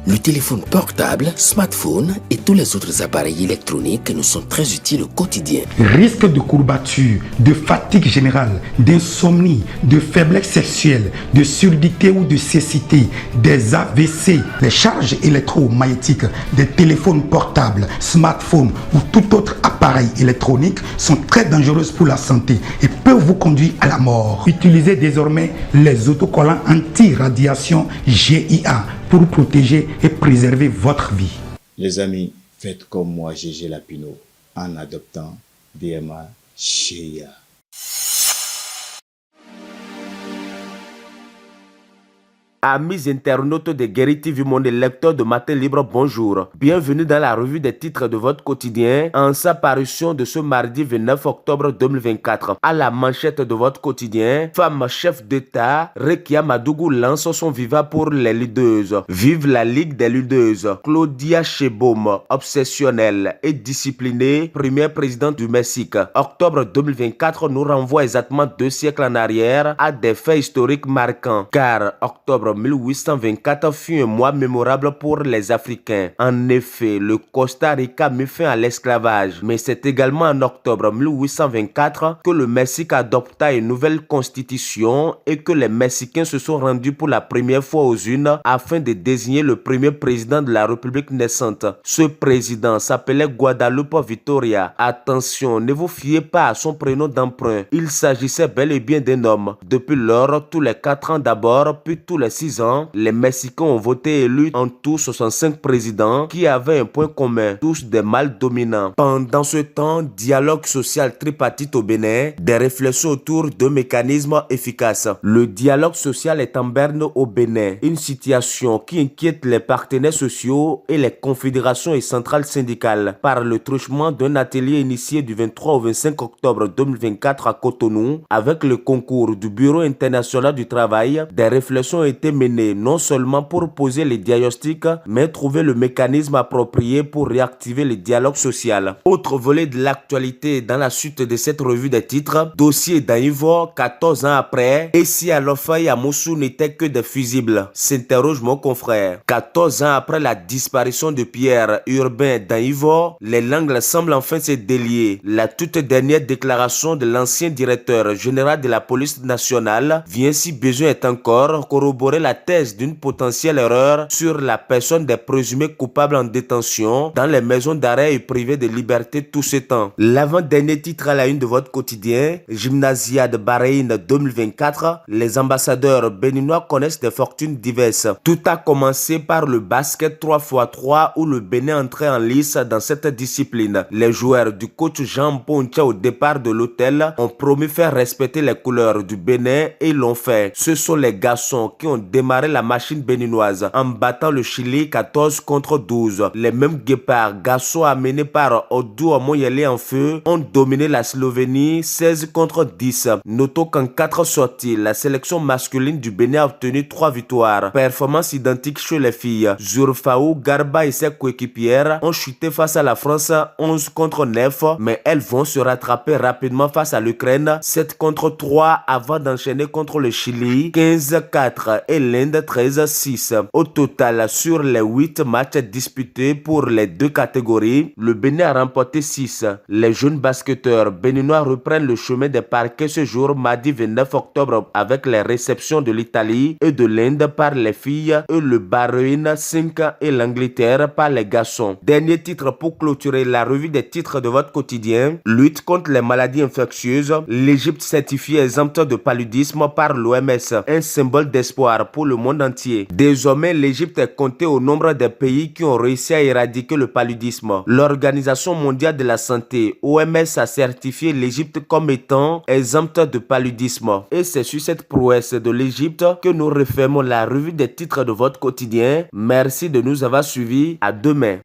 Le téléphone portable, smartphone et tous les autres appareils électroniques nous sont très utiles au quotidien. Risque de courbature, de fatigue générale, d'insomnie, de faiblesse sexuelle, de surdité ou de cécité, des AVC, les charges électromagnétiques des téléphones portables, smartphones ou tout autre appareil électronique sont très dangereuses pour la santé et peuvent vous conduire à la mort. Utilisez désormais les autocollants anti-radiation GIA pour protéger et préserver votre vie. Les amis, faites comme moi, Gégé Lapino, en adoptant DMA GIA. Amis internautes de Guéri TV, mon lecteur de Matin Libre, bonjour. Bienvenue dans la revue des titres de votre quotidien en sa parution de ce mardi 29 octobre 2024. À la manchette de votre quotidien, femme chef d'État, Rekia Madougou lance son viva pour les leaders. Vive la Ligue des leaders. Claudia Sheinbaum, obsessionnelle et disciplinée, première présidente du Mexique. Octobre 2024 nous renvoie exactement 2 siècles en arrière à des faits historiques marquants. Car octobre 1824 fut un mois mémorable pour les Africains. En effet, le Costa Rica mit fin à l'esclavage. Mais c'est également en octobre 1824 que le Mexique adopta une nouvelle constitution et que les Mexicains se sont rendus pour la première fois aux urnes afin de désigner le premier président de la République naissante. Ce président s'appelait Guadalupe Victoria. Attention, ne vous fiez pas à son prénom d'emprunt. Il s'agissait bel et bien d'un homme. Depuis lors, tous les 4 ans d'abord, puis tous les 6 ans, les Mexicains ont voté et élu en tout 65 présidents qui avaient un point commun, tous des mâles dominants. Pendant ce temps, dialogue social tripartite au Bénin, des réflexions autour de mécanismes efficaces. Le dialogue social est en berne au Bénin, une situation qui inquiète les partenaires sociaux et les confédérations et centrales syndicales par le truchement d'un atelier initié du 23 au 25 octobre 2024 à Cotonou avec le concours du Bureau international du travail. Des réflexions ont été menées non seulement pour poser les diagnostics, mais trouver le mécanisme approprié pour réactiver le dialogue social. Autre volet de l'actualité dans la suite de cette revue des titres, dossier d'Aïvo, 14 ans après, et si Alofay à Moussou n'était que des fusibles, s'interroge mon confrère. 14 ans après la disparition de Pierre Urbain d'Aïvo, les langues semblent enfin se délier. La toute dernière déclaration de l'ancien directeur général de la police nationale vient, si besoin est encore, corroborer la thèse d'une potentielle erreur sur la personne des présumés coupables en détention dans les maisons d'arrêt et privées de liberté tout ce temps. L'avant-dernier titre à la une de votre quotidien, Gymnasiade Bahreïn 2024, les ambassadeurs béninois connaissent des fortunes diverses. Tout a commencé par le basket 3x3 où le Bénin entrait en lice dans cette discipline. Les joueurs du coach Jean Poncha au départ de l'hôtel ont promis faire respecter les couleurs du Bénin et l'ont fait. Ce sont les garçons qui ont démarré la machine béninoise en battant le Chili 14 contre 12. Les mêmes guépards, garçons amenés par Odou Moyele en feu, ont dominé la Slovénie 16 contre 10. Notons qu'en 4 sorties, la sélection masculine du Bénin a obtenu 3 victoires. Performance identique chez les filles. Zurfaou, Garba et ses coéquipières ont chuté face à la France 11 contre 9, mais elles vont se rattraper rapidement face à l'Ukraine 7 contre 3 avant d'enchaîner contre le Chili 15-4 et l'Inde 13-6. Au total, sur les 8 matchs disputés pour les 2 catégories, le Bénin a remporté 6. Les jeunes basketteurs béninois reprennent le chemin des parquets ce jour, mardi 29 octobre, avec les réceptions de l'Italie et de l'Inde par les filles et le Bahreïn 5 et l'Angleterre par les garçons. Dernier titre pour clôturer la revue des titres de votre quotidien, lutte contre les maladies infectieuses, l'Égypte certifiée exempte de paludisme par l'OMS, un symbole d'espoir pour le monde entier. Désormais, l'Égypte est comptée au nombre des pays qui ont réussi à éradiquer le paludisme. L'Organisation mondiale de la santé, OMS, a certifié l'Égypte comme étant exempte de paludisme. Et c'est sur cette prouesse de l'Égypte que nous refermons la revue des titres de votre quotidien. Merci de nous avoir suivis. À demain.